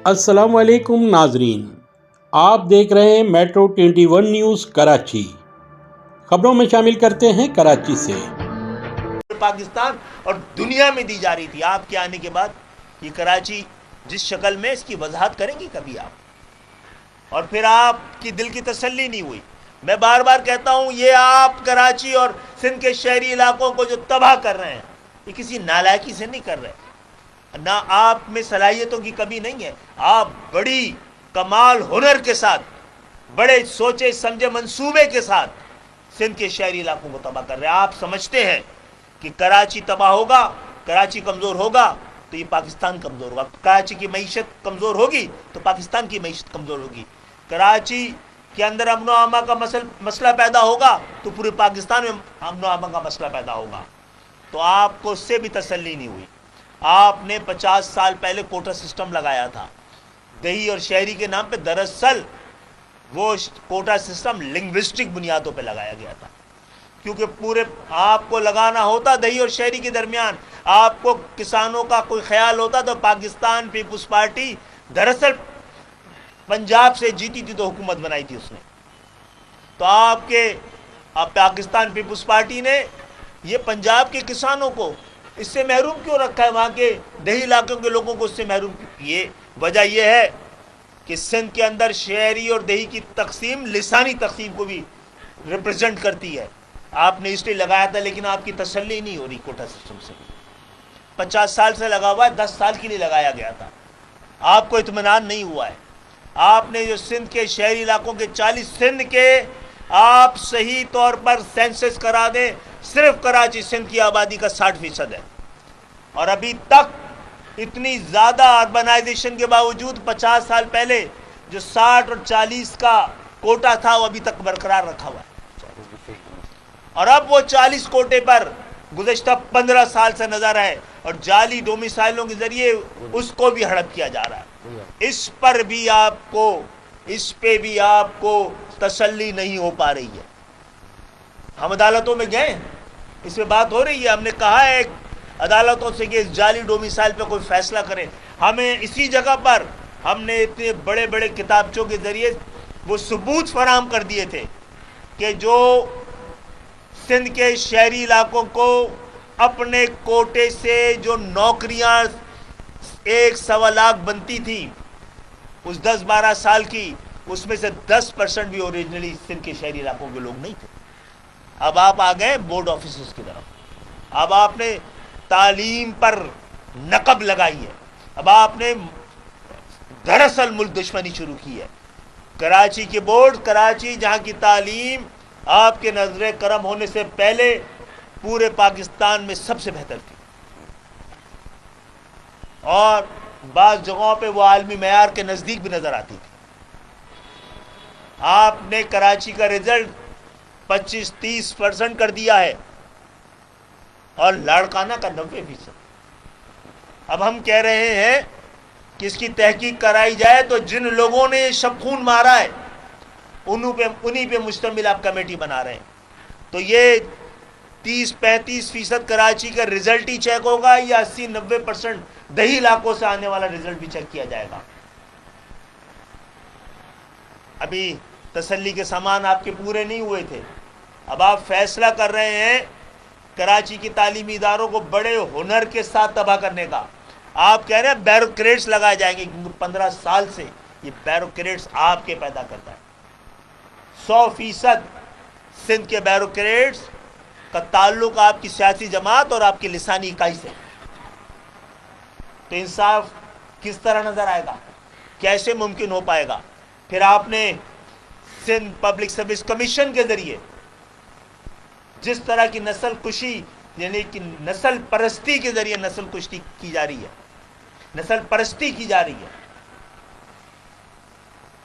السلام علیکم ناظرین، آپ دیکھ رہے ہیں میٹرو 21 نیوز کراچی۔ خبروں میں شامل کرتے ہیں کراچی سے۔ پاکستان اور دنیا میں دی جا رہی تھی، آپ کے آنے کے بعد یہ کراچی جس شکل میں، اس کی وضاحت کریں گی کبھی آپ؟ اور پھر آپ کی دل کی تسلی نہیں ہوئی۔ میں بار بار کہتا ہوں، یہ آپ کراچی اور سندھ کے شہری علاقوں کو جو تباہ کر رہے ہیں، یہ کسی نالائکی سے نہیں کر رہے، نہ آپ میں صلاحیتوں کی کمی نہیں ہے، آپ بڑی کمال ہنر کے ساتھ، بڑے سوچے سمجھے منصوبے کے ساتھ سندھ کے شہری علاقوں کو تباہ کر رہے ہیں۔ آپ سمجھتے ہیں کہ کراچی تباہ ہوگا، کراچی کمزور ہوگا تو یہ پاکستان کمزور ہوگا، کراچی کی معیشت کمزور ہوگی تو پاکستان کی معیشت کمزور ہوگی، کراچی کے اندر امن و امان کا مسئلہ پیدا ہوگا تو پورے پاکستان میں امن و امان کا مسئلہ پیدا ہوگا۔ تو آپ کو اس سے بھی تسلی نہیں ہوئی۔ آپ نے 50 سال پہلے کوٹا سسٹم لگایا تھا دیہی اور شہری کے نام پہ۔ دراصل وہ کوٹا سسٹم لنگوسٹک بنیادوں پہ لگایا گیا تھا، کیونکہ پورے آپ کو لگانا ہوتا دیہی اور شہری کے درمیان، آپ کو کسانوں کا کوئی خیال ہوتا تو پاکستان پیپلز پارٹی دراصل پنجاب سے جیتی تھی تو حکومت بنائی تھی اس نے، تو آپ پاکستان پیپلز پارٹی نے یہ پنجاب کے کسانوں کو اس سے محروم کیوں رکھا ہے؟ وہاں کے دیہی علاقوں کے لوگوں کو اس سے محروم کیوں؟ یہ وجہ یہ ہے کہ سندھ کے اندر شہری اور دیہی کی تقسیم لسانی تقسیم کو بھی ریپرزینٹ کرتی ہے۔ آپ نے اس لیے لگایا تھا، لیکن آپ کی تسلی نہیں ہو رہی کوٹا سسٹم سے۔ 50 سال سے لگا ہوا ہے، 10 سال کے لیے لگایا گیا تھا، آپ کو اطمینان نہیں ہوا ہے۔ آپ نے جو سندھ کے شہری علاقوں کے 40 سندھ کے آپ صحیح طور پر سینسس کرا دیں، صرف کراچی سندھ کی آبادی کا 60% ہے، اور ابھی تک اتنی زیادہ اربنائزیشن کے باوجود 50 سال پہلے جو 60 اور 40 کا کوٹا تھا وہ ابھی تک برقرار رکھا ہوا ہے، اور اب وہ 40 کوٹے پر گزشتہ 15 سال سے نظر ہے، اور جعلی ڈومیسائلوں کے ذریعے اس کو بھی ہڑپ کیا جا رہا ہے۔ اس پہ بھی آپ کو تسلی نہیں ہو پا رہی ہے۔ ہم عدالتوں میں گئے، اس پہ بات ہو رہی ہے، ہم نے کہا ہے عدالتوں سے کہ اس جعلی ڈومیسائل پہ کوئی فیصلہ کریں۔ ہمیں اسی جگہ پر ہم نے اتنے بڑے بڑے کتابچوں کے ذریعے وہ ثبوت فراہم کر دیے تھے کہ جو سندھ کے شہری علاقوں کو اپنے کوٹے سے جو نوکریاں 1.25 لاکھ بنتی تھی اس 10-12 سال کی، اس میں سے 10% بھی اوریجنلی سندھ کے شہری علاقوں کے لوگ نہیں تھے۔ اب آپ آ گئے بورڈ آفیسرز کی طرف، اب آپ نے تعلیم پر نقب لگائی ہے، اب آپ نے دراصل ملک دشمنی شروع کی ہے۔ کراچی کے بورڈ، کراچی جہاں کی تعلیم آپ کے نظر کرم ہونے سے پہلے پورے پاکستان میں سب سے بہتر تھی، اور بعض جگہوں پہ وہ عالمی معیار کے نزدیک بھی نظر آتی تھی۔ آپ نے کراچی کا رزلٹ 25-30% کر دیا ہے، اور لاڑکانہ کا 90%۔ اب ہم کہہ رہے ہیں کہ اس کی تحقیق کرائی جائے، تو جن لوگوں نے شب خون مارا ہے انہی پہ مشتمل آپ کمیٹی بنا رہے ہیں، تو یہ 30-35% کراچی کا رزلٹ ہی چیک ہوگا، یا 80-90% دیہی علاقوں سے آنے والا رزلٹ بھی چیک کیا جائے گا؟ ابھی تسلی کے سامان آپ کے پورے نہیں ہوئے تھے، اب آپ فیصلہ کر رہے ہیں کراچی کی تعلیمی اداروں کو بڑے ہنر کے ساتھ تباہ کرنے کا۔ آپ کہہ رہے ہیں بیروکریٹس لگائے جائیں گے، کیونکہ 15 سال سے یہ بیروکریٹس آپ کے پیدا کرتا ہے۔ 100% سندھ کے بیروکریٹس کا تعلق آپ کی سیاسی جماعت اور آپ کی لسانی اکائی سے، تو انصاف کس طرح نظر آئے گا؟ کیسے ممکن ہو پائے گا؟ پھر آپ نے سندھ پبلک سروس کمیشن کے ذریعے جس طرح کی نسل کشی، یعنی کہ نسل پرستی کے ذریعے نسل کشی کی جا رہی ہے، نسل پرستی کی جا رہی ہے،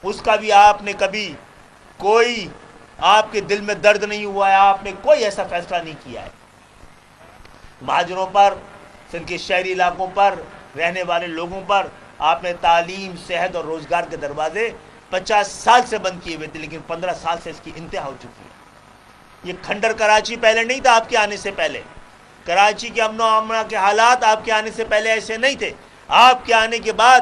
اس کا بھی آپ نے کبھی کوئی آپ کے دل میں درد نہیں ہوا ہے، آپ نے کوئی ایسا فیصلہ نہیں کیا ہے۔ مہاجروں پر، سندھ کے شہری علاقوں پر رہنے والے لوگوں پر آپ نے تعلیم، صحت اور روزگار کے دروازے 50 سال سے بند کیے ہوئے تھے، لیکن 15 سال سے اس کی انتہا ہو چکی ہے۔ یہ کھنڈر کراچی پہلے نہیں تھا، آپ کے آنے سے پہلے کراچی کے امن و امان کے حالات آپ کے آنے سے پہلے ایسے نہیں تھے۔ آپ کے آنے کے بعد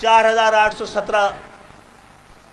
4,817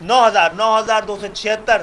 9,276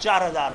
4,000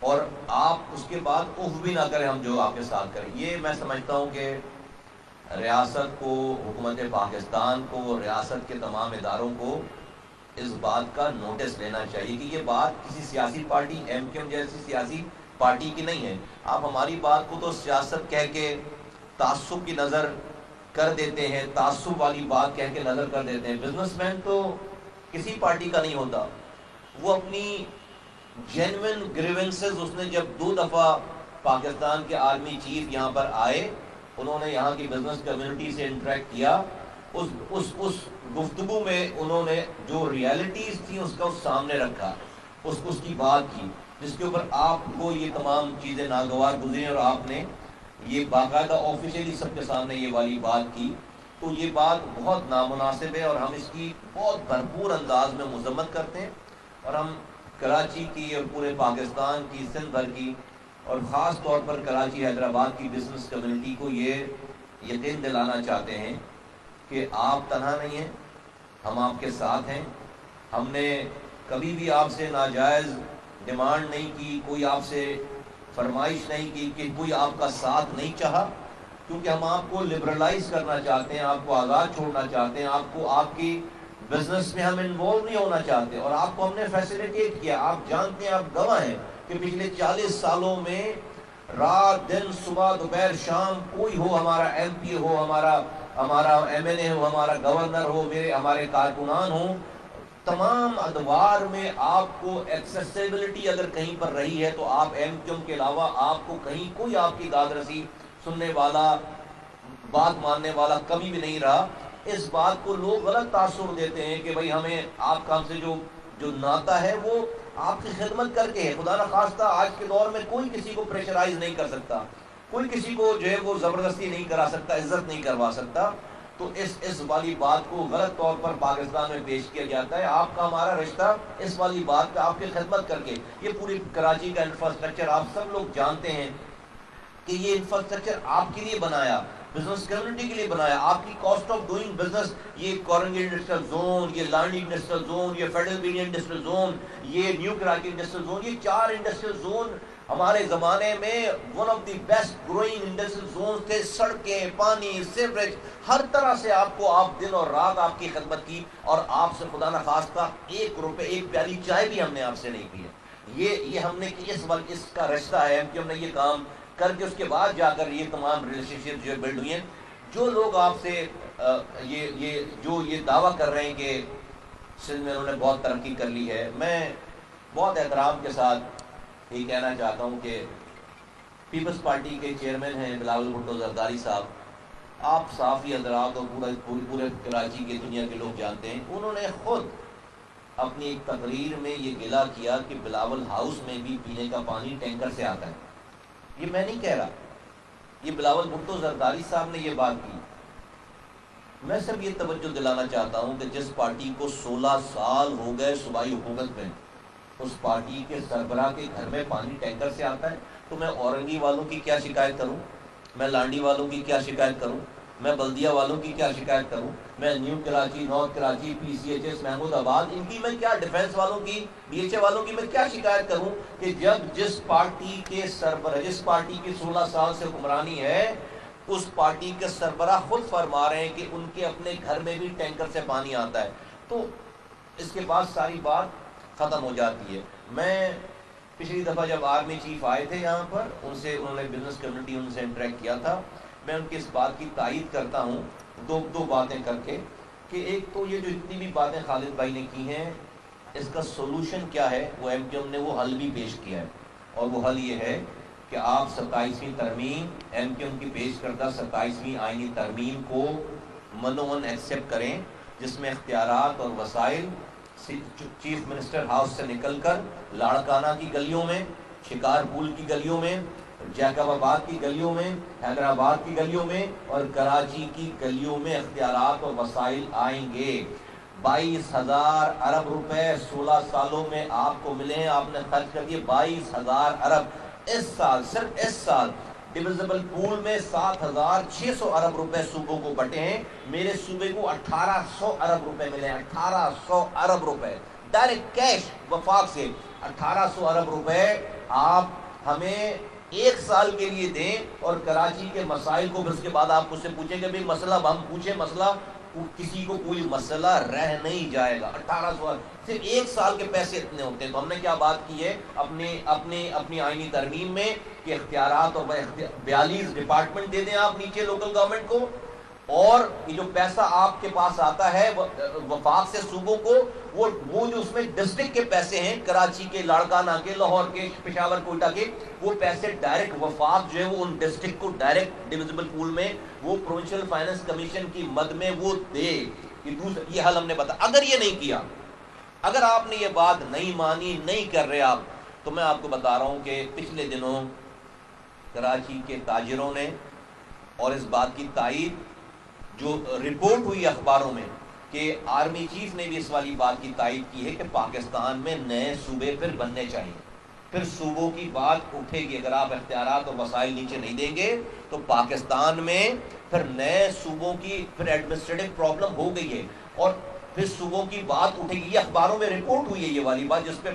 اور آپ اس کے بعد اف بھی نہ کریں ہم جو آپ کے ساتھ کریں. یہ میں سمجھتا ہوں کہ ریاست کو، حکومت پاکستان کو، ریاست کے تمام اداروں کو اس بات کا نوٹس لینا چاہیے کہ یہ بات کسی سیاسی پارٹی ایم کیو ایم جیسی سیاسی پارٹی کی نہیں ہے. آپ ہماری بات کو تو سیاست کہہ کے تعصب کی نظر کر دیتے ہیں، تعصب والی بات کہہ کے نظر کر دیتے ہیں. بزنس مین تو کسی پارٹی کا نہیں ہوتا. وہ اپنی جینوئن گریونسز، اس نے جب 2 دفعہ پاکستان کے آرمی چیف یہاں پر آئے، انہوں نے یہاں کی بزنس کمیونٹی سے انٹریکٹ کیا، اس گفتگو میں انہوں نے جو ریالٹیز تھی اس کا سامنے رکھا، اس کی بات کی، جس کے اوپر آپ کو یہ تمام چیزیں ناگوار گزری اور آپ نے یہ باقاعدہ آفیشیلی سب کے سامنے یہ والی بات کی. تو یہ بات بہت نامناسب ہے اور ہم اس کی بہت بھرپور انداز میں مذمت کرتے ہیں. اور ہم کراچی کی اور پورے پاکستان کی، سندھ بھر کی اور خاص طور پر کراچی حیدرآباد کی بزنس کمیونٹی کو یہ یقین دلانا چاہتے ہیں کہ آپ تنہا نہیں ہیں، ہم آپ کے ساتھ ہیں. ہم نے کبھی بھی آپ سے ناجائز ڈیمانڈ نہیں کی، کوئی آپ سے فرمائش نہیں کی کہ کوئی آپ کا ساتھ نہیں چاہا، کیونکہ ہم آپ کو لبرلائز کرنا چاہتے ہیں، آپ کو آزاد چھوڑنا چاہتے ہیں، آپ کو آپ کی بزنس میں ہم انوالو نہیں ہونا چاہتے. اور آپ کو ہم نے فیسیلیٹیٹ کیا. آپ جانتے ہیں، آپ گواہ ہیں کہ پچھلے 40 سالوں میں رات دن، صبح دوپہر شام، کوئی ہو، ہمارا ایم پی ہو، ہمارا ایم این اے ہو، ہمارا گورنر ہو، ہمارے کارکنان ہوں، تمام ادوار میں آپ کو ایکسیسیبلٹی اگر کہیں پر رہی ہے تو آپ ایم کیو ایم کے علاوہ آپ کو کہیں کوئی آپ کی داد رسی سننے والا، بات ماننے والا کبھی بھی نہیں رہا. اس بات کو لوگ غلط تاثر دیتے ہیں کہ بھئی ہمیں آپ کا ہم سے جو ناتا ہے وہ آپ کی خدمت کر کے ہے. خدا نخواستہ آج کے دور میں کوئی کسی کو پریشرائز نہیں کر سکتا، کوئی کسی کو جو ہے وہ زبردستی نہیں کرا سکتا، عزت نہیں کروا سکتا. تو اس والی بات کو غلط طور پر پاکستان میں پیش کیا جاتا ہے. آپ کا ہمارا رشتہ اس والی بات پہ آپ کی خدمت کر کے، یہ پوری کراچی کا انفراسٹرکچر آپ سب لوگ جانتے ہیں کہ یہ انفراسٹرکچر آپ کے لیے بنایا، بزنس کمیونٹی کے لیے بنایا. آپ کی کاسٹ آف ڈوئنگ بزنس، یہ کورنگی انڈسٹریل زون، یہ لانڈی انڈسٹریل زون، یہ فیڈرل بینی انڈسٹریل زون، یہ نیو کراچی انڈسٹریل زون، یہ 4 انڈسٹریل زون ہمارے زمانے میں one of the best growing industrial zone تھے. سڑکیں، پانی، سیوریج، ہر طرح سے آپ کو، آپ دن اور رات آپ کی خدمت کی. اور آپ سے خدا نخواستہ 1 روپے، 1 پیالی چائے بھی ہم نے آپ سے نہیں پی ہے. یہ ہم نے کہ اس کا رشتہ ہے کہ ہم نے یہ کام کر کے اس کے بعد جا کر یہ تمام ریلیشن شپ جو بلڈ ہوئی ہیں. جو لوگ آپ سے یہ دعویٰ کر رہے ہیں کہ سندھ میں انہوں نے بہت ترقی کر لی ہے، میں بہت احترام کے ساتھ یہ کہنا چاہتا ہوں کہ پیپلز پارٹی کے چیئرمین ہیں بلاول بھٹو زرداری صاحب، آپ صحافی حضرات اور پورے کراچی کی دنیا کے لوگ جانتے ہیں، انہوں نے خود اپنی ایک تقریر میں یہ گلہ کیا کہ بلاول ہاؤس میں بھی پینے کا پانی ٹینکر سے آتا ہے. یہ میں نہیں کہہ رہا، یہ بلاول بھٹو زرداری صاحب نے یہ بات کی. میں صرف یہ توجہ دلانا چاہتا ہوں کہ جس پارٹی کو 16 سال ہو گئے صوبائی حکومت میں، اس پارٹی کے سربراہ کے گھر میں پانی ٹینکر سے آتا ہے، تو میں اورنگی والوں کی کیا شکایت کروں، میں لانڈی والوں کی کیا شکایت کروں، میں بلدیہ والوں کی کیا شکایت کروں، میں نیو کراچی، نارتھ کراچی، پی سی ایچ ایس، محمود آباد، ان کی میں کیا، ڈیفینس والوں کی، بی ایچ اے والوں کی میں کیا شکایت کروں کہ جب جس پارٹی کے سربراہ، جس پارٹی کی 16 سال سے حکمرانی ہے، اس پارٹی کے سربراہ خود فرما رہے ہیں کہ ان کے اپنے گھر میں بھی ٹینکر سے پانی آتا ہے، تو اس کے بعد ساری بات ختم ہو جاتی ہے. میں پچھلی دفعہ جب آرمی چیف آئے تھے یہاں پر، انہوں نے بزنس کمیونٹی ان سے انٹریکٹ کیا تھا، میں ان کی اس بات کی تائید کرتا ہوں دو باتیں کر کے کہ ایک تو یہ جو اتنی بھی باتیں خالد بھائی نے کی ہیں، اس کا سولوشن کیا ہے، وہ ایم کیو ایم نے وہ حل بھی پیش کیا ہے. اور وہ حل یہ ہے کہ آپ 27ویں ترمیم، ایم کیو ایم کی پیش کردہ 27ویں آئینی ترمیم کو منومن ایکسیپٹ کریں، جس میں اختیارات اور وسائل چیف منسٹر ہاؤس سے نکل کر لاڑکانہ کی گلیوں میں، شکار پول کی گلیوں میں، جیکب آباد کی گلیوں میں، حیدرآباد کی گلیوں میں اور کراچی کی گلیوں میں اختیارات اور وسائل آئیں گے. 22,000 ارب روپے 16 سالوں میں آپ کو ملے ہیں، آپ نے خرچ کر دیے 22,000 ارب. اس سال، صرف اس سال ڈویزبل پول میں 7,600 ارب روپے صوبوں کو بٹے ہیں. میرے صوبے کو 1,800 ارب روپے ملے ہیں، 1,800 ارب روپے ڈائریکٹ کیش وفاق سے. 1,800 ارب روپے آپ ہمیں 1 سال کے لیے دیں اور کراچی کے مسائل کو، پھر اس کے بعد آپ مجھ سے پوچھیں کہ بھئی مسئلہ ہم پوچھیں، مسئلہ کسی کو کوئی مسئلہ رہ نہیں جائے گا. 18 سال صرف 1 سال کے پیسے اتنے ہوتے ہیں. تو ہم نے کیا بات کی ہے اپنی آئینی ترمیم میں کہ اختیارات اور 42 ڈپارٹمنٹ دے دیں آپ نیچے لوکل گورنمنٹ کو، اور یہ جو پیسہ آپ کے پاس آتا ہے وفاق سے صوبوں کو، وہ جو اس میں ڈسٹرکٹ کے پیسے ہیں، کراچی کے، لاڑکانہ کے، لاہور کے، پشاور کوئٹہ کے، وہ پیسے ڈائریکٹ وفاق جو ہے وہ ان ڈسٹرکٹ کو ڈائریکٹ ڈویزبل پول میں، وہ پروونشل فائنانس کمیشن کی مد میں وہ دے. یہ حل ہم نے بتا. اگر یہ نہیں کیا، اگر آپ نے یہ بات نہیں مانی، نہیں کر رہے آپ، تو میں آپ کو بتا رہا ہوں کہ پچھلے دنوں کراچی کے تاجروں نے، اور اس بات کی تائید جو رپورٹ ہوئی اخباروں میں کہ آرمی چیف نے بھی اس والی بات کی تائید کی ہے کہ پاکستان میں نئے صوبے پھر بننے چاہیے. پھر صوبوں کی بات اٹھے گی. اگر آپ اختیارات اور وسائل نیچے نہیں دیں گے تو پاکستان میں پھر نئے صوبوں کی پھر ایڈمنسٹریٹو پرابلم ہو گئی ہے، اور پھر صوبوں کی بات اٹھے گی. یہ اخباروں میں رپورٹ ہوئی ہے یہ والی بات، جس پہ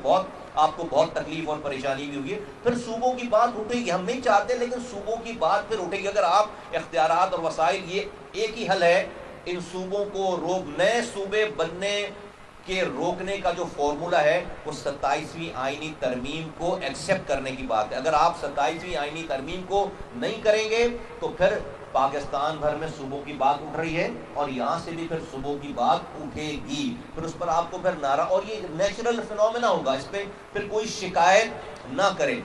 آپ کو بہت تکلیف اور پریشانی بھی ہوئی ہے. پھر صوبوں کی بات اٹھے گی. ہم نہیں چاہتے، لیکن صوبوں کی بات پھر اٹھے گی. اگر آپ اختیارات اور وسائل، یہ ایک ہی حل ہے ان صوبوں کو نئے صوبے بننے کے روکنے کا جو فارمولا ہے وہ 27ویں آئینی ترمیم کو ایکسیپٹ کرنے کی بات ہے. اگر آپ 27ویں آئینی ترمیم کو نہیں کریں گے تو پھر پاکستان بھر میں صوبوں کی بات اٹھ رہی ہے، اور یہاں سے بھی پھر صوبوں کی بات اٹھے گی. پھر اس پر آپ کو پھر نعرہ، اور یہ نیچرل فینومینا ہوگا، اس پہ پھر کوئی شکایت نہ کریں.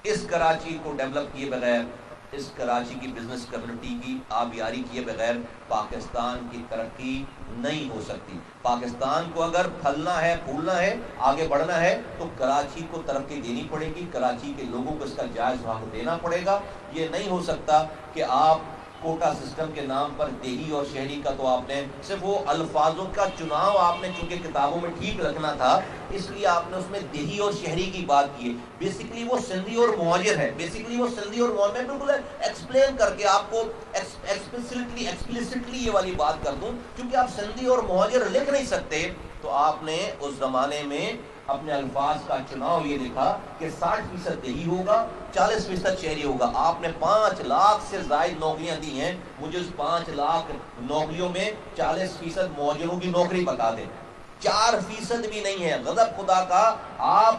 اس کراچی کو ڈیولپ کیے بغیر، اس کراچی کی بزنس کمیونٹی کی آبیاری کیے بغیر پاکستان کی ترقی نہیں ہو سکتی. پاکستان کو اگر پھلنا ہے، پھولنا ہے، آگے بڑھنا ہے تو کراچی کو ترقی دینی پڑے گی. کراچی کے لوگوں کو اس کا جائز حق دینا پڑے گا. یہ نہیں ہو سکتا کہ آپ کوٹا سسٹم کے نام پر دیہی اور شہری کا، تو آپ نے صرف وہ الفاظوں کا چناؤ آپ نے چونکہ کتابوں میں ٹھیک رکھنا تھا، اس لیے آپ نے اس میں دیہی اور شہری کی بات کی ہے. بیسیکلی وہ سندھی اور مہاجر ہے. بیسیکلی وہ سندھی اور مہاجر. میں بالکل ایکسپلین کر کے آپ کو ایکسپلیسٹلی یہ والی بات کر دوں، کیونکہ آپ سندھی اور مہاجر لکھ نہیں سکتے، تو آپ نے اس زمانے میں اپنے الفاظ کا چناؤ یہ لکھا کہ 60% دیہی ہوگا، 40% شہری ہوگا. آپ نے 5 لاکھ سے زائد نوکریاں دی ہیں. مجھے اس 5 لاکھ نوکریوں میں 40% مہاجروں کی نوکری بتا دیں. 4% بھی نہیں ہے. غضب خدا کا. آپ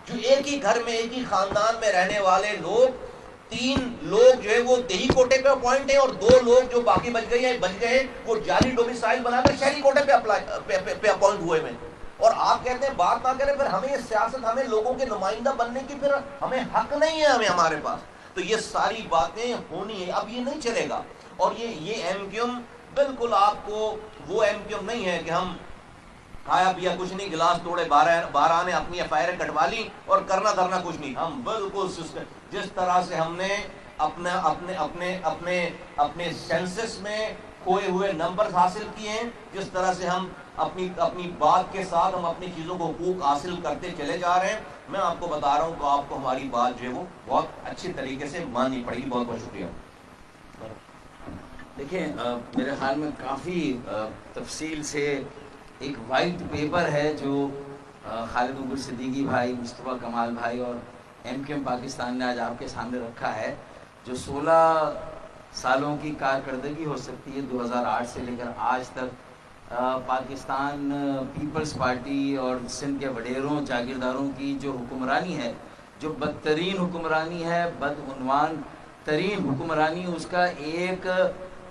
جو ایک ہی گھر میں، ایک ہی خاندان میں رہنے والے لوگ، 3 لوگ جو ہے وہ دیہی کوٹے پہ اپوائنٹ ہیں، اور 2 لوگ جو باقی بچ گئے ہیں وہ جعلی ڈومیسائل بنا کر شہری کوٹے پہ اپوائنٹ ہوئے ہیں. اور آپ کہتے ہیں بات نہ کریں. پھر ہمیں یہ سیاست، ہمیں لوگوں کے نمائندہ بننے کی پھر ہمیں حق نہیں ہے ہمارے پاس. تو یہ ساری باتیں ہونی ہے. اب یہ نہیں چلے گا. اور یہ ایم کیو ایم بالکل آپ کو وہ ایم کیو ایم نہیں ہے کہ ہم کھایا پیا کچھ نہیں، گلاس توڑے 12 نے اپنی ایف آئی آر کٹوا لی اور کرنا دھرنا کچھ نہیں. ہم بالکل جس طرح سے ہم نے اپنے سینسس میں کھوئے ہوئے نمبر حاصل کیے ہیں، جس طرح سے ہم اپنی بات کے ساتھ ہم اپنی چیزوں کو حقوق حاصل کرتے چلے جا رہے ہیں. میں آپ کو بتا رہا ہوں کہ آپ کو ہماری بات جو ہے وہ بہت اچھی طریقے سے ماننی پڑے گی. بہت بہت شکریہ. دیکھیں، میرے خیال میں کافی تفصیل سے ایک وائٹ پیپر ہے جو خالد عبور صدیقی بھائی، مصطفیٰ کمال بھائی اور ایم کیو ایم پاکستان نے آج آپ کے سامنے رکھا ہے، جو 16 سالوں کی کارکردگی ہو سکتی ہے 2008 سے لے کر آج تک پاکستان پیپلز پارٹی اور سندھ کے وڈیروں جاگیرداروں کی جو حکمرانی ہے، جو بدترین حکمرانی ہے، بدعنوان ترین حکمرانی، اس کا ایک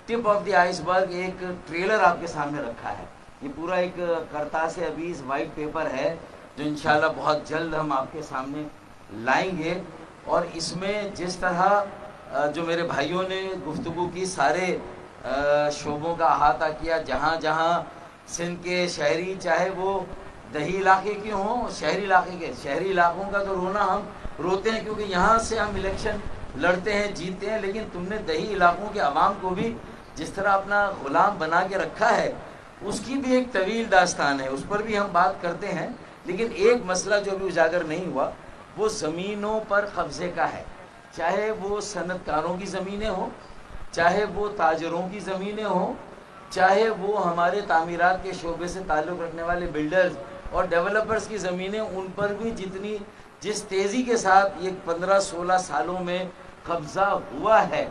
ٹپ آف دی آئس برگ، ایک ٹریلر آپ کے سامنے رکھا ہے. یہ پورا ایک کرتاس عبیز وائٹ پیپر ہے جو انشاءاللہ بہت جلد ہم آپ کے سامنے لائیں گے. اور اس میں جس طرح جو میرے بھائیوں نے گفتگو کی، سارے شعبوں کا احاطہ کیا، جہاں جہاں سندھ کے شہری، چاہے وہ دیہی علاقے کے ہوں، شہری علاقے کے، شہری علاقوں کا تو رونا ہم روتے ہیں کیونکہ یہاں سے ہم الیکشن لڑتے ہیں، جیتتے ہیں، لیکن تم نے دیہی علاقوں کے عوام کو بھی جس طرح اپنا غلام بنا کے رکھا ہے، اس کی بھی ایک طویل داستان ہے، اس پر بھی ہم بات کرتے ہیں. لیکن ایک مسئلہ جو بھی اجاگر نہیں ہوا وہ زمینوں پر قبضے کا ہے، چاہے وہ صنعت کاروں کی زمینیں ہوں، چاہے وہ تاجروں کی زمینیں ہوں، چاہے وہ ہمارے تعمیرات کے شعبے سے تعلق رکھنے والے بلڈرز اور ڈیولپرز کی زمینیں. ان پر بھی جس تیزی کے ساتھ یہ 15-16 سالوں میں قبضہ ہوا ہے،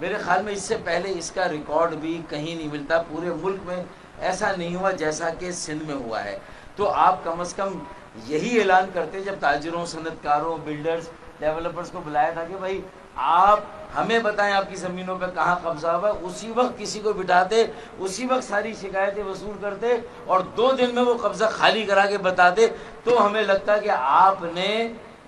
میرے خیال میں اس سے پہلے اس کا ریکارڈ بھی کہیں نہیں ملتا، پورے ملک میں ایسا نہیں ہوا جیسا کہ سندھ میں ہوا ہے۔ تو آپ کم از کم یہی اعلان کرتے جب تاجروں، صنعت کاروں، بلڈرز، ڈیولپرز کو بلایا تھا کہ بھائی آپ ہمیں بتائیں آپ کی زمینوں پہ کہاں قبضہ ہوا، اسی وقت کسی کو بٹھاتے، اسی وقت ساری شکایتیں وصول کرتے اور 2 دن میں وہ قبضہ خالی کرا کے بتاتے، تو ہمیں لگتا کہ آپ نے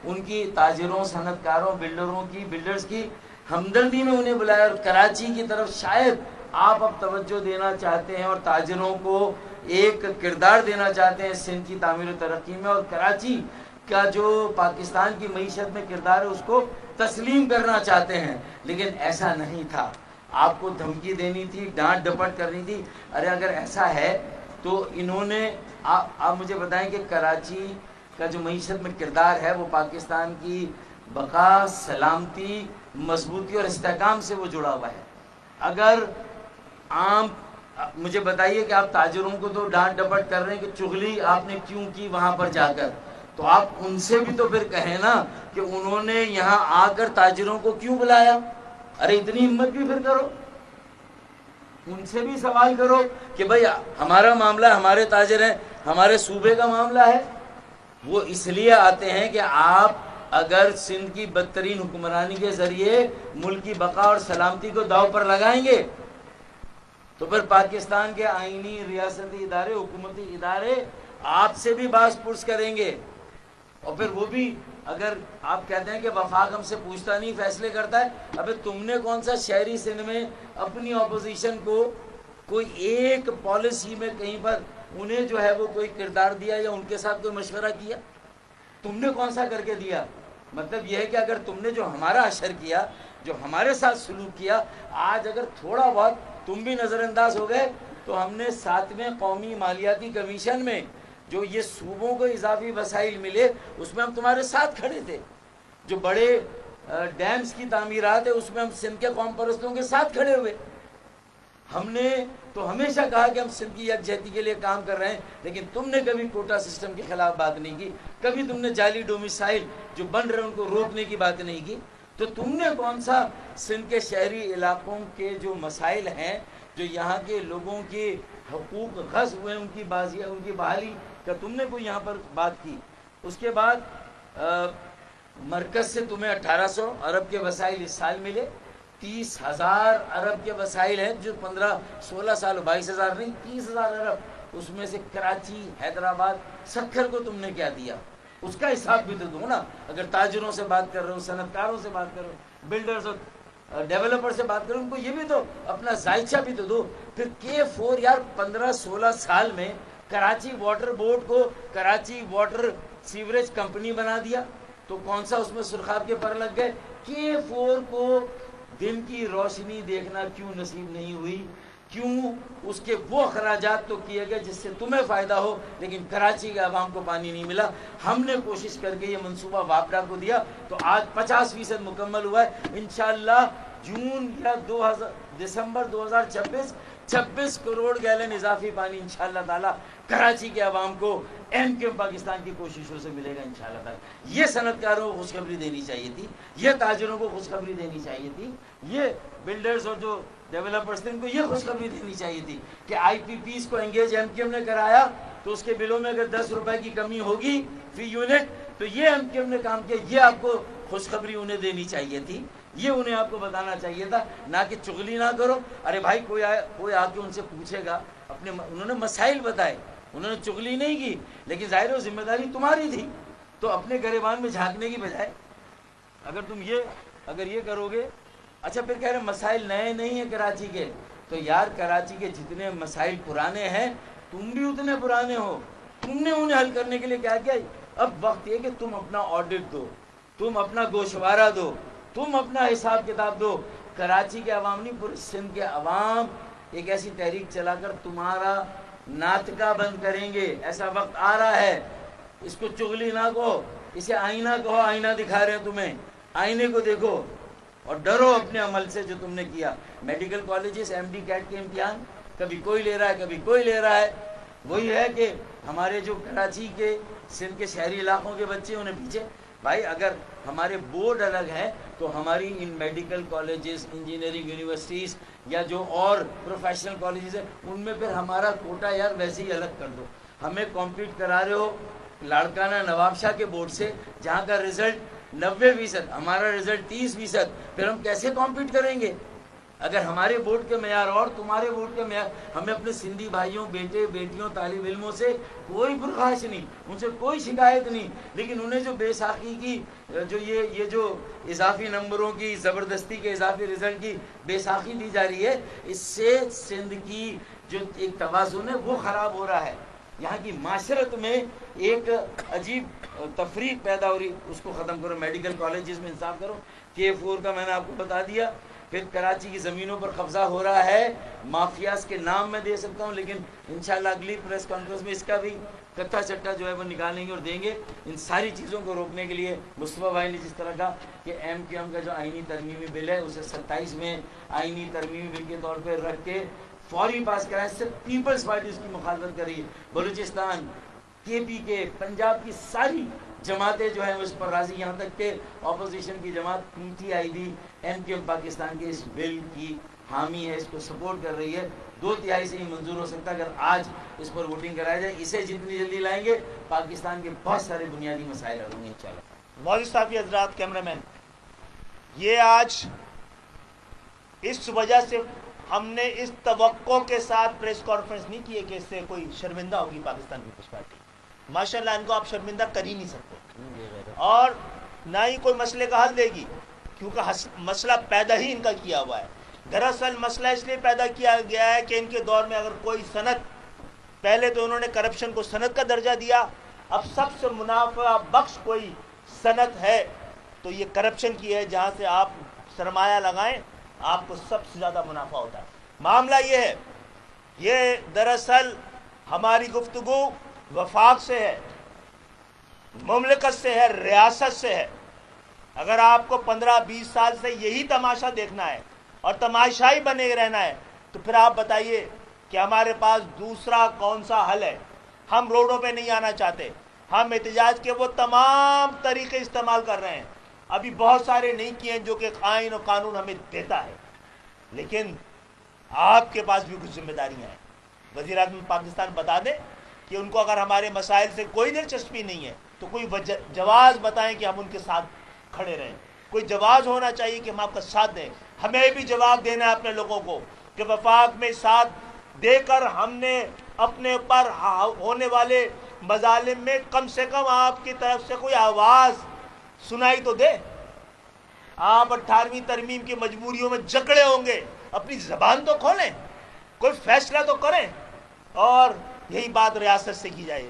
ان کی تاجروں، صنعت کاروں، بلڈرز کی ہمدردی میں انہیں بلایا، اور کراچی کی طرف شاید آپ اب توجہ دینا چاہتے ہیں اور تاجروں کو ایک کردار دینا چاہتے ہیں سندھ کی تعمیر و ترقی میں، اور کراچی کا جو پاکستان کی معیشت میں کردار ہے اس کو تسلیم کرنا چاہتے ہیں، لیکن ایسا نہیں تھا۔ آپ کو دھمکی دینی تھی، ڈانٹ ڈپٹ کرنی تھی۔ ارے اگر ایسا ہے تو انہوں نے آپ مجھے بتائیں کہ کراچی کا جو معیشت میں کردار ہے وہ پاکستان کی بقا، سلامتی، مضبوطی اور استحکام سے وہ جڑا ہوا ہے۔ اگر مجھے بتائیے کہ آپ تاجروں کو تو ڈانٹ ڈپٹ کر رہے ہیں کہ چغلی آپ نے کیوں کی وہاں پر جا کر، تو آپ ان سے بھی تو پھر کہیں نا کہ انہوں نے یہاں آ کر تاجروں کو کیوں بلایا۔ ارے اتنی ہمت بھی پھر کرو، ان سے بھی سوال کرو کہ بھئی ہمارا معاملہ، ہمارے تاجر ہیں، ہمارے صوبے کا معاملہ ہے۔ وہ اس لیے آتے ہیں کہ آپ اگر سندھ کی بدترین حکمرانی کے ذریعے ملک کی بقا اور سلامتی کو داؤ پر لگائیں گے تو پھر پاکستان کے آئینی، ریاستی ادارے، حکومتی ادارے آپ سے بھی باز پرس کریں گے، اور پھر وہ بھی اگر آپ کہتے ہیں کہ وفاق ہم سے پوچھتا نہیں، فیصلے کرتا ہے، ابھی تم نے کون سا شہری سندھ میں اپنی اپوزیشن کو کوئی ایک پالیسی میں کہیں پر انہیں جو ہے وہ کوئی کردار دیا یا ان کے ساتھ کوئی مشورہ کیا؟ تم نے کون سا کر کے دیا؟ مطلب یہ ہے کہ اگر تم نے جو ہمارا اشر کیا، جو ہمارے ساتھ سلوک کیا، آج اگر تھوڑا بہت تم بھی نظر انداز ہو گئے تو ہم نے 7ویں قومی مالیاتی کمیشن میں جو یہ صوبوں کو اضافی وسائل ملے اس میں ہم تمہارے ساتھ کھڑے تھے، جو بڑے ڈیمز کی تعمیرات ہے اس میں ہم سندھ کے قوم پرستوں کے ساتھ کھڑے ہوئے۔ ہم نے تو ہمیشہ کہا کہ ہم سندھ کی یکجہتی کے لیے کام کر رہے ہیں، لیکن تم نے کبھی کوٹا سسٹم کے خلاف بات نہیں کی، کبھی تم نے جعلی ڈومیسائل جو بن رہے ہیں ان کو روکنے کی بات نہیں کی۔ تو تم نے کون سا سندھ کے شہری علاقوں کے جو مسائل ہیں، جو یہاں کے لوگوں کے حقوق غصب ہوئے، ان کی بحالی کا تم نے کوئی یہاں پر بات کی؟ اس کے بعد مرکز سے تمہیں 1800 ارب کے وسائل اس سال ملے، 30,000 ارب کے وسائل ہیں جو 15-16 سال، 22,000 نہیں 30,000 ارب، اس میں سے کراچی، حیدرآباد، سکھر کو تم نے کیا دیا؟ اس کا حساب بھی تو دو نا۔ اگر تاجروں سے بات کر رہے ہو، صنعت کاروں سے بات کر رہے ہو، بلڈرز اور ڈیولپر سے بات کرو، ان کو یہ بھی تو اپنا ذائچہ بھی تو دو۔ پھر K4 یار 15-16 سال میں کراچی واٹر بورڈ کو کراچی واٹر سیوریج کمپنی بنا دیا، تو کون سا اس میں سرخاب کے پر لگ گئے؟ K4 کو دن کی روشنی دیکھنا کیوں نصیب نہیں ہوئی؟ کیوں اس کے وہ اخراجات تو کیے گئے جس سے تمہیں فائدہ ہو، لیکن کراچی کے عوام کو پانی نہیں ملا۔ ہم نے کوشش کر کے یہ منصوبہ واپڈا کو دیا تو آج 50% مکمل ہوا ہے۔ انشاءاللہ جون یا دسمبر 2026 26 کروڑ گیلن اضافی پانی انشاءاللہ تعالی کراچی کے عوام کو MKM پاکستان کی کوششوں سے ملے گا انشاءاللہ تعالی۔ یہ صنعت کاروں کو خوشخبری دینی چاہیے تھی، یہ تاجروں کو خوشخبری دینی چاہیے تھی، یہ بلڈرز اور جو ڈیولپرز تھے ان کو یہ خوشخبری دینی چاہیے تھی کہ IPPs کو انگیج MKM نے کرایا تو اس کے بلوں میں اگر 10 روپے کی کمی ہوگی فی یونٹ تو یہ MKM نے کام کیا۔ یہ آپ کو خوشخبری انہیں دینی چاہیے تھی، یہ انہیں آپ کو بتانا چاہیے تھا، نہ کہ چغلی نہ کرو۔ ارے بھائی کوئی آ کے ان سے پوچھے گا، انہوں نے مسائل بتائے، انہوں نے چغلی نہیں کی، لیکن ظاہر ہے ذمہ داری تمہاری تھی، تو اپنے گریبان میں جھانکنے کی بجائے اگر تم یہ کرو گے۔ اچھا پھر کہہ رہے مسائل نئے نہیں ہیں کراچی کے، تو یار کراچی کے جتنے مسائل پرانے ہیں تم بھی اتنے پرانے ہو، تم نے انہیں حل کرنے کے لیے کیا کیا؟ اب وقت یہ کہ تم اپنا آڈٹ دو، تم اپنا گوشوارہ دو، تم اپنا حساب کتاب دو۔ کراچی کے عوام نہیں، پورے سندھ کے عوام ایک ایسی تحریک چلا کر تمہارا ناطقہ بند کریں گے۔ ایسا وقت آ رہا ہے، اس کو چغلی نہ کہو، اسے آئینہ کہو۔ آئینہ دکھا رہے ہیں تمہیں، آئینے کو دیکھو اور ڈرو اپنے عمل سے جو تم نے کیا۔ میڈیکل کالجز MD کیٹ کے امتحان کبھی کوئی لے رہا ہے، کبھی کوئی لے رہا ہے۔ وہی ہے کہ ہمارے جو کراچی کے سندھ کے شہری علاقوں کے بچے انہیں پیچھے بھائی اگر ہمارے بورڈ الگ ہیں تو ہماری in medical colleges, engineering universities یا جو اور پروفیشنل کالجز ہیں ان میں پھر ہمارا کوٹا یار ویسے ہی الگ کر دو. ہمیں کمپیٹ کرا رہے ہو لاڑکانہ نواب شاہ کے بورڈ سے جہاں کا رزلٹ 90%، ہمارا رزلٹ 30%. پھر ہم کیسے کمپیٹ کریں گے اگر ہمارے بورڈ کے معیار اور تمہارے بورڈ کے معیار. ہمیں اپنے سندھی بھائیوں، بیٹے بیٹیوں، طالب علموں سے کوئی پرخاش نہیں، ان سے کوئی شکایت نہیں، لیکن انہیں جو بے ساخی کی جو یہ جو اضافی نمبروں کی، زبردستی کے اضافی رزلٹ کی بے ساخی دی جا رہی ہے، اس سے سندھ کی جو ایک توازن ہے وہ خراب ہو رہا ہے. یہاں کی معاشرت میں ایک عجیب تفریق پیدا ہو رہی، اس کو ختم کرو. میڈیکل کالجز میں انصاف کرو. K4 کا میں نے آپ کو بتا دیا. پھر کراچی کی زمینوں پر قبضہ ہو رہا ہے، مافیاز کے نام میں دے سکتا ہوں، لیکن انشاءاللہ اگلی پریس کانفرنس میں اس کا بھی کتھا چٹا جو ہے وہ نکالیں گے اور دیں گے. ان ساری چیزوں کو روکنے کے لیے مصطفیٰ بھائی نے جس طرح کا کہ MQM کا جو آئینی ترمیمی بل ہے اسے 27 میں آئینی ترمیمی بل کے طور پہ رکھ کے فوری پاس کرائے. اس سے پیپلز پارٹی اس کی مخالفت کر رہی ہے. بلوچستان، KPK، پنجاب کی ساری جماعتیں جو ہیں اس پر راضی، یہاں تک کہ اپوزیشن کی جماعت PTI بھی MQM پاکستان کے اس بل کی حامی ہے، اس کو سپورٹ کر رہی ہے. 2/3 سے ہی منظور ہو سکتا ہے اگر آج اس پر ووٹنگ کرایا جائے. اسے جتنی جلدی لائیں گے پاکستان کے بہت سارے بنیادی مسائل حل ہوں گے انشاءاللہ. معزز صحافی حضرات، کیمرہ مین، یہ آج اس وجہ سے ہم نے اس توقع کے ساتھ پریس کانفرنس نہیں کی ہے کہ اس سے کوئی شرمندہ ہوگی پاکستان پیپلز پارٹی. ماشاءاللہ ان کو آپ شرمندہ کر ہی نہیں سکتے اور نہ ہی کوئی مسئلے کا حل دے گی، کیونکہ مسئلہ پیدا ہی ان کا کیا ہوا ہے. دراصل مسئلہ اس لیے پیدا کیا گیا ہے کہ ان کے دور میں اگر کوئی صنعت، پہلے تو انہوں نے کرپشن کو صنعت کا درجہ دیا، اب سب سے منافع بخش کوئی صنعت ہے تو یہ کرپشن کی ہے، جہاں سے آپ سرمایہ لگائیں آپ کو سب سے زیادہ منافع ہوتا ہے. معاملہ یہ ہے، یہ دراصل ہماری گفتگو وفاق سے ہے، مملکت سے ہے، ریاست سے ہے. اگر آپ کو 15-20 سال سے یہی تماشا دیکھنا ہے اور تماشائی بنے رہنا ہے تو پھر آپ بتائیے کہ ہمارے پاس دوسرا کون سا حل ہے. ہم روڈوں پہ نہیں آنا چاہتے، ہم احتجاج کے وہ تمام طریقے استعمال کر رہے ہیں. ابھی بہت سارے نہیں کیے ہیں جو کہ آئین و قانون ہمیں دیتا ہے، لیکن آپ کے پاس بھی کچھ ذمہ داریاں ہیں. وزیر اعظم پاکستان بتا دیں کہ ان کو اگر ہمارے مسائل سے کوئی دلچسپی نہیں ہے تو کوئی جواز بتائیں کہ ہم ان کے ساتھ کھڑے رہیں. کوئی جواز ہونا چاہیے کہ ہم آپ کا ساتھ دیں. ہمیں بھی جواب دینا ہے اپنے لوگوں کو کہ وفاق میں ساتھ دے کر ہم نے اپنے پر ہونے والے مظالم میں کم سے کم آپ کی طرف سے کوئی آواز سنائی تو دے. آپ 18ویں ترمیم کی مجبوریوں میں جکڑے ہوں گے، اپنی زبان تو کھولیں، کوئی فیصلہ تو کریں. اور یہی بات ریاست سے کی جائے،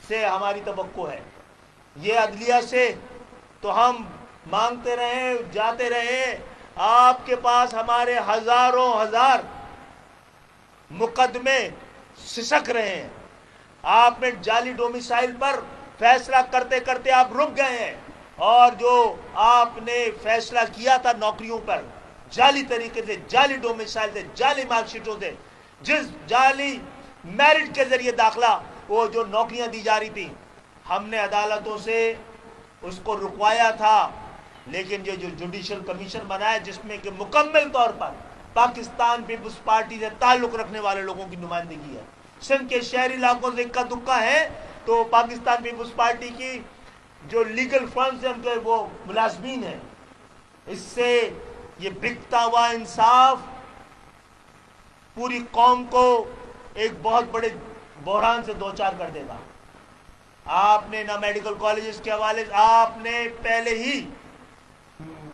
سے ہماری توقع ہے. یہ عدلیہ سے تو ہم مانگتے رہیں، جاتے رہیں، آپ کے پاس ہمارے ہزاروں ہزار مقدمے سسک رہے ہیں. آپ نے جعلی ڈومیسائل پر فیصلہ کرتے کرتے آپ رک گئے ہیں، اور جو آپ نے فیصلہ کیا تھا نوکریوں پر جعلی طریقے سے، جعلی ڈومیسائل سے، جعلی مارک شیٹوں سے، جس جعلی میرٹ کے ذریعے داخلہ وہ جو نوکریاں دی جا رہی تھیں، ہم نے عدالتوں سے اس کو رکوایا تھا. لیکن یہ جو جوڈیشل کمیشن بنا ہے جس میں کہ مکمل طور پر پاکستان پیپلز پارٹی سے تعلق رکھنے والے لوگوں کی نمائندگی ہے، سندھ کے شہری علاقوں سے اکا دکا ہے تو پاکستان پیپلز پارٹی کی جو لیگل فرمز ہیں ان کے وہ ملازمین ہیں. اس سے یہ بکتا ہوا انصاف پوری قوم کو ایک بہت بڑے بحران سے دوچار کر دے گا. آپ نے نہ میڈیکل کالجز کے حوالے سے، آپ نے پہلے ہی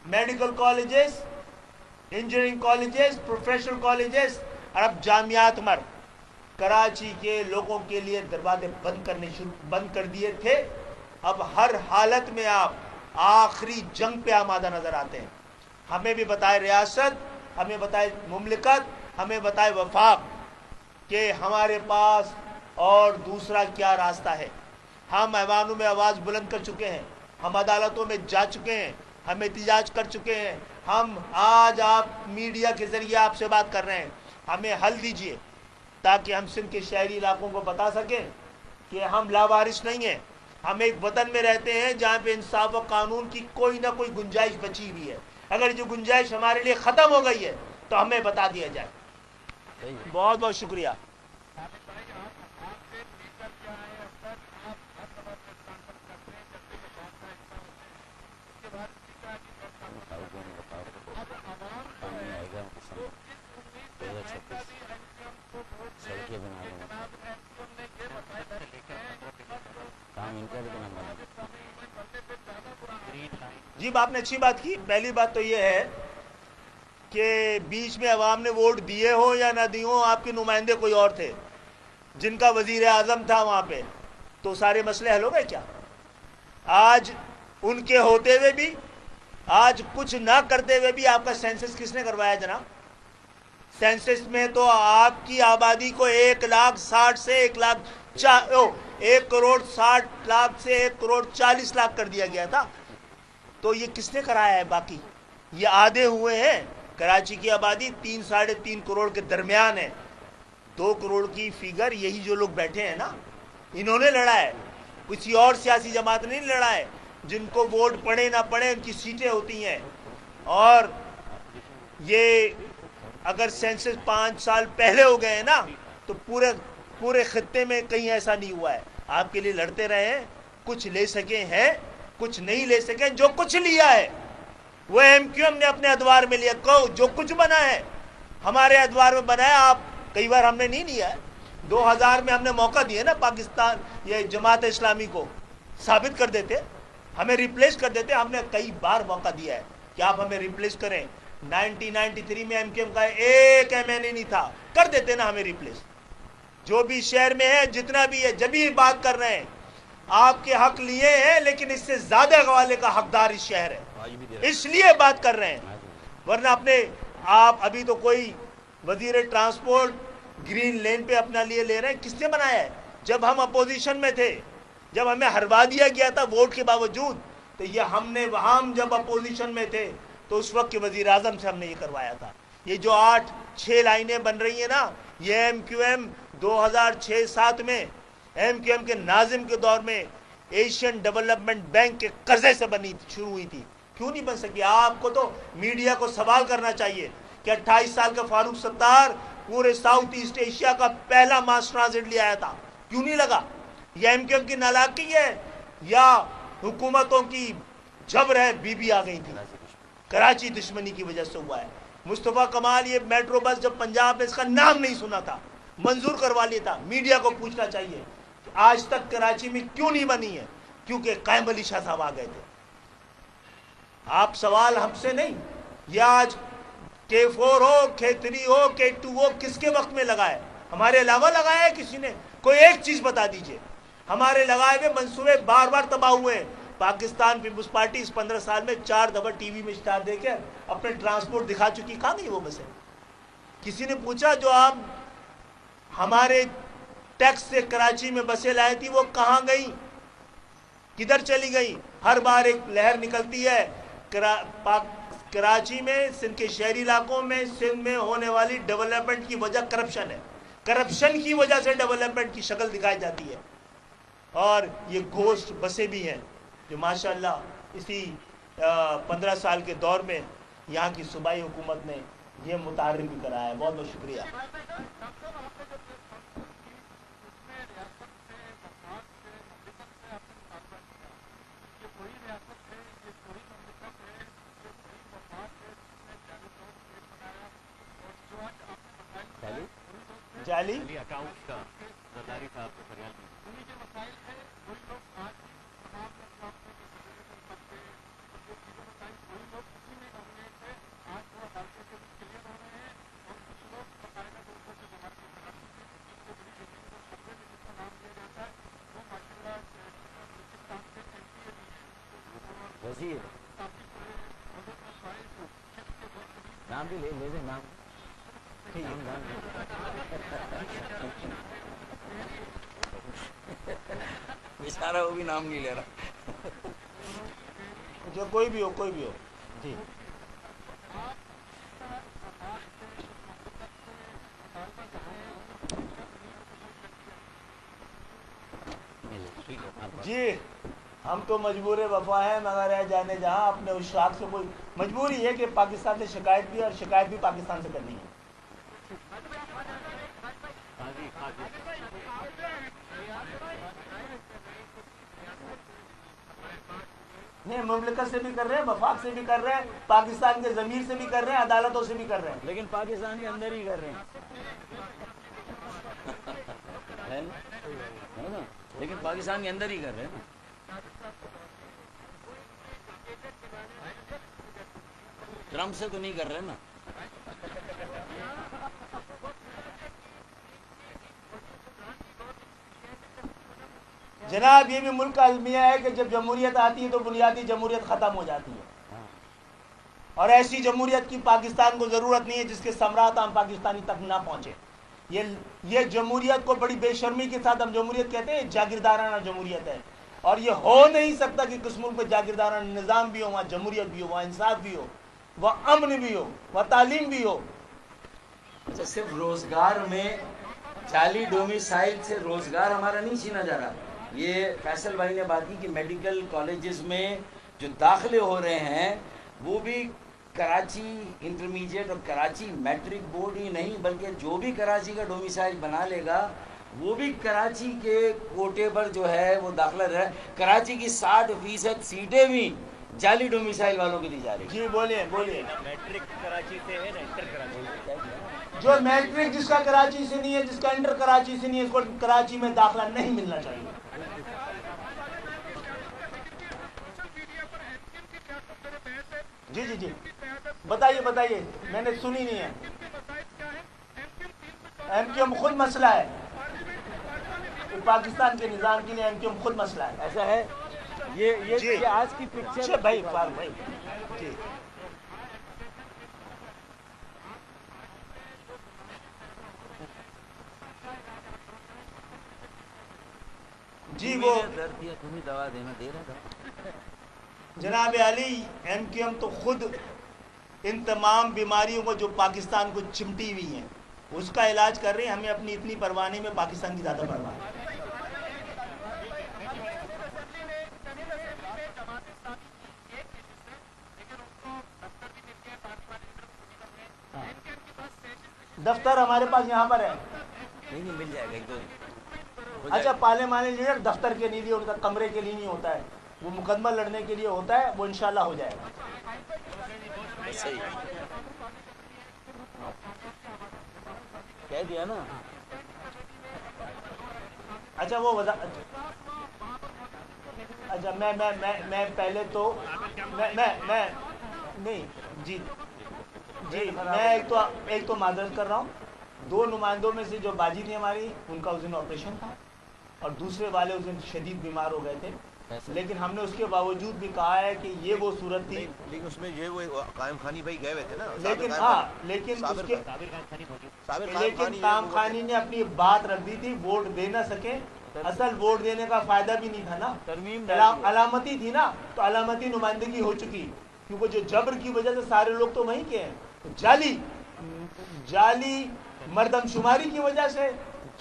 medical colleges, engineering colleges, professional colleges اور اب جامعات مر کراچی کے لوگوں کے لیے دروازے بند کر دیے تھے. اب ہر حالت میں آپ آخری جنگ پہ آمادہ نظر آتے ہیں. ہمیں بھی بتائے ریاست، ہمیں بتائے مملکت، ہمیں بتائے وفاق کہ ہمارے پاس اور دوسرا کیا راستہ ہے. ہم ایوانوں میں آواز بلند کر چکے ہیں، ہم عدالتوں میں جا چکے ہیں، ہم احتجاج کر چکے ہیں. ہم آج آپ میڈیا کے ذریعے آپ سے بات کر رہے ہیں. ہمیں حل دیجئے تاکہ ہم سندھ کے شہری علاقوں کو بتا سکیں کہ ہم لاوارث نہیں ہیں. ہم ایک وطن میں رہتے ہیں جہاں پہ انصاف و قانون کی کوئی نہ کوئی گنجائش بچی ہوئی ہے. اگر جو گنجائش ہمارے لیے ختم ہو گئی ہے تو ہمیں بتا دیا جائے. بہت بہت شکریہ. جی آپ نے اچھی بات کی. پہلی بات تو یہ ہے کہ بیچ میں عوام نے ووٹ دیے ہوں یا نہ دیے ہوں، آپ کے نمائندے کوئی اور تھے جن کا وزیر اعظم تھا وہاں پہ، تو سارے مسئلے حل ہو گئے کیا؟ آج ان کے ہوتے ہوئے بھی، آج کچھ نہ کرتے ہوئے بھی آپ کا سینسس کس نے کروایا جناب؟ سینسس میں تو آپ کی آبادی کو 1,60,000 سے 1,60,00,000 سے 1,40,00,000 کر دیا گیا تھا. تو یہ کس نے کرایا ہے؟ باقی یہ آدھے ہوئے ہیں. کراچی کی آبادی 3-3.5 کروڑ کے درمیان ہے. 2 کروڑ کی فیگر یہی جو لوگ بیٹھے ہیں نا، انہوں نے لڑا ہے. کسی اور سیاسی جماعت نے نہیں لڑا ہے. جن کو ووٹ پڑے نہ پڑے ان کی سیٹیں ہوتی ہیں. اور یہ اگر سینسس 5 سال پہلے ہو گئے ہیں نا تو پورے خطے میں کہیں ایسا نہیں ہوا ہے. آپ کے لیے لڑتے رہے ہیں، کچھ لے سکے ہیں، کچھ نہیں لے سکے. جو کچھ لیا ہے وہ ایم کیو ایم نے اپنے ادوار میں لیا. جو کچھ بنا ہے ہمارے ادوار میں بنا ہے. آپ کئی بار ہم نے نہیں لیا ہے. 2000 میں ہم نے موقع دیا نا پاکستان یہ جماعت اسلامی کو، ثابت کر دیتے، ہمیں ریپلیس کر دیتے. ہم نے کئی بار موقع دیا ہے کہ آپ ہمیں ریپلیس کریں. 1993 میں ایم کیو ایم کا ایک ایم این اے نہیں تھا، کر دیتے نا ہمیں ریپلیس. جو بھی شہر میں ہے، جتنا بھی ہے، جب بھی بات کر رہے ہیں آپ کے حق لیے ہیں، لیکن اس سے زیادہ گوالے کا حقدار اس شہر ہے، اس لیے بات کر رہے ہیں. ورنہ آپ ابھی تو کوئی وزیر ٹرانسپورٹ گرین لین پہ اپنا لیے لے رہے ہیں. کس نے بنایا ہے؟ جب ہم اپوزیشن میں تھے، جب ہمیں ہروا دیا گیا تھا ووٹ کے باوجود، تو یہ ہم جب اپوزیشن میں تھے تو اس وقت کے وزیر اعظم سے ہم نے یہ کروایا تھا. یہ جو 8-6 لائنیں بن رہی ہیں نا، یہ ایم کیو ایم 2006-07 میں ایم کیو ایم کے ناظم کے دور میں ایشین ڈیولپمنٹ بینک کے قرضے سے شروع ہوئی تھی. کیوں نہیں بن سکی؟ آپ کو تو میڈیا کو سوال کرنا چاہیے کہ 28 سال کا فاروق ستار پورے ساؤتھ ایسٹ ایشیا کا پہلا ماس ٹرانزٹ لے آیا تھا، کیوں نہیں لگا؟ یہ ایم کیو ایم کی نالاکی ہے یا حکومتوں کی جبر ہے؟ بی آ گئی تھی. کراچی دشمنی کی وجہ سے ہوا ہے. مصطفیٰ کمال یہ میٹرو بس جب پنجاب میں اس کا نام نہیں سنا تھا، منظور کروا لیا تھا. میڈیا کو پوچھنا چاہیے کہ آج تک کراچی میں کیوں نہیں بنی ہے؟ کیونکہ قائم علی شاہ صاحب آ گئے تھے. آپ سوال ہم سے نہیں. یہ آج K4 ہو، K3 ہو، K2 ہو، کس کے وقت میں لگا ہے؟ ہمارے علاوہ لگایا ہے کسی نے؟ کوئی ایک چیز بتا دیجئے. ہمارے لگائے ہوئے منصوبے بار بار تباہ ہوئے ہیں. پاکستان پیپلز پارٹی اس 15 سال میں 4 دفعہ ٹی وی میں اشتہار دے کے اپنے ٹرانسپورٹ دکھا چکی. کہاں گئی وہ بسیں؟ کسی نے پوچھا جو آپ ہمارے ٹیکس سے کراچی میں بسیں لائی تھی وہ کہاں گئی؟ کدھر چلی گئی؟ ہر بار ایک لہر نکلتی ہے. کراچی میں، سندھ کے شہری علاقوں میں، سندھ میں ہونے والی ڈیولپمنٹ کی وجہ کرپشن ہے. کرپشن کی وجہ سے ڈیولپمنٹ کی شکل دکھائی جاتی ہے. اور یہ گھوسٹ بسیں بھی ہیں جو ماشاءاللہ اسی 15 سال کے دور میں یہاں کی صوبائی حکومت نے یہ متعارف بھی کرایا ہے. بہت بہت شکریہ. جعلی وزیر نام بھی لے دیں. نام بیچارہ وہ بھی نام نہیں لے رہا. جو کوئی بھی ہو جی جی ہم تو مجبور وفا ہیں مگر ہے جانے جہاں اپنے اس شاخ سے کوئی مجبوری ہے کہ پاکستان سے شکایت بھی اور شکایت بھی پاکستان سے کرنی ہے. نہیں مملکت سے بھی کر رہے ہیں, وفاق سے بھی کر رہے ہیں, پاکستان کے ضمیر سے بھی کر رہے ہیں, عدالتوں سے بھی کر رہے ہیں. لیکن پاکستان کے اندر ہی کر رہے ہیں ہے نا, لیکن پاکستان کے اندر ہی کر رہے ہیں نا. ٹرمپ سے تو نہیں کر رہے نا. جناب یہ بھی ملک کا المیہ ہے کہ جب جمہوریت آتی ہے تو بنیادی جمہوریت ختم ہو جاتی ہے, اور ایسی جمہوریت کی پاکستان کو ضرورت نہیں ہے جس کے ثمرات عام پاکستانی تک نہ پہنچے. یہ جمہوریت کو بڑی بے شرمی کے ساتھ ہم جمہوریت کہتے ہیں, جاگیردارانہ جمہوریت ہے, اور یہ ہو نہیں سکتا کہ کس ملک میں جاگیردارانہ نظام بھی ہو, وہاں جمہوریت بھی ہو, وہاں انصاف بھی ہو, وہاں امن بھی ہو, وہاں تعلیم بھی ہو. اچھا صرف روزگار میں جعلی ڈومیسائل سے روزگار ہمارا نہیں چھینا جا رہا. یہ فیصل بھائی نے بات کی کہ میڈیکل کالجز میں جو داخلے ہو رہے ہیں وہ بھی کراچی انٹرمیڈیٹ اور کراچی میٹرک بورڈ ہی نہیں بلکہ جو بھی کراچی کا ڈومیسائل بنا لے گا وہ بھی کراچی کے کوٹے پر جو ہے وہ داخلہ رہا ہے. کراچی کی 60% سیٹیں بھی جعلی ڈومیسائل والوں کے دی جا رہی. جی بولیے بولیے. میٹرک کراچی سے ہے نا, انٹر کراچی. جو میٹرک جس کا کراچی سے نہیں ہے, جس کا انٹر کراچی سے نہیں ہے, اس کو کراچی میں داخلہ نہیں ملنا چاہیے. جی جی جی بتائیے بتائیے, میں نے سنی نہیں ہے. ایم کیو ایم خود مسئلہ ہے, پاکستان کے نظام کے لیے ایم کیو ایم خود مسئلہ ہے. ایسا ہے یہ آج کی پکچر بھائی فاروق بھائی جی جی وہ درد دیا تمہیں دوا دینا دے رہا تھا. جناب علی, ایم کیو ایم تو خود ان تمام بیماریوں کو جو پاکستان کو چمٹی ہوئی ہیں اس کا علاج کر رہے ہیں. ہمیں اپنی اتنی پرواہ نہیں, میں پاکستان کی زیادہ پرواہ ہے. دفتر ہمارے پاس یہاں پر ہے. نہیں مل جائے گا ایک دو. اچھا پارلیمانی لیڈر دفتر کے لیے ان کا کمرے کے لیے نہیں ہوتا ہے, وہ مقدمہ لڑنے کے لیے ہوتا ہے, وہ انشاءاللہ ہو جائے گا. صحیح کہہ دیا نا. اچھا وہ اچھا میں پہلے تو میں نہیں جی جی میں ایک تو معذرت کر رہا ہوں. 2 نمائندوں میں سے جو باجی تھی ہماری, ان کا اس دن آپریشن تھا, اور دوسرے والے اس دن شدید بیمار ہو گئے تھے. لیکن ہم نے اس کے باوجود بھی کہا ہے کہ یہ وہ صورت تھی. لیکن اس میں یہ وہ قائم خانی بھائی گئے ہوئے تھے نا, لیکن قائم خانی نے اپنی بات رکھ دی تھی, ووٹ دے نہ سکے. اصل ووٹ دینے کا فائدہ بھی نہیں تھا نا, ترمیم علامتی تھی نا, تو علامتی نمائندگی ہو چکی, کیونکہ جو جبر کی وجہ سے سارے لوگ تو وہیں کے ہیں. جعلی مردم شماری کی وجہ سے,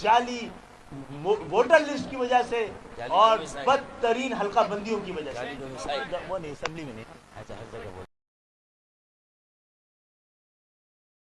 جعلی ووٹر لسٹ کی وجہ سے, اور بدترین حلقہ بندیوں کی وجہ سے. وہ نہیں اسمبلی میں نہیں. اچھا ہر جگہ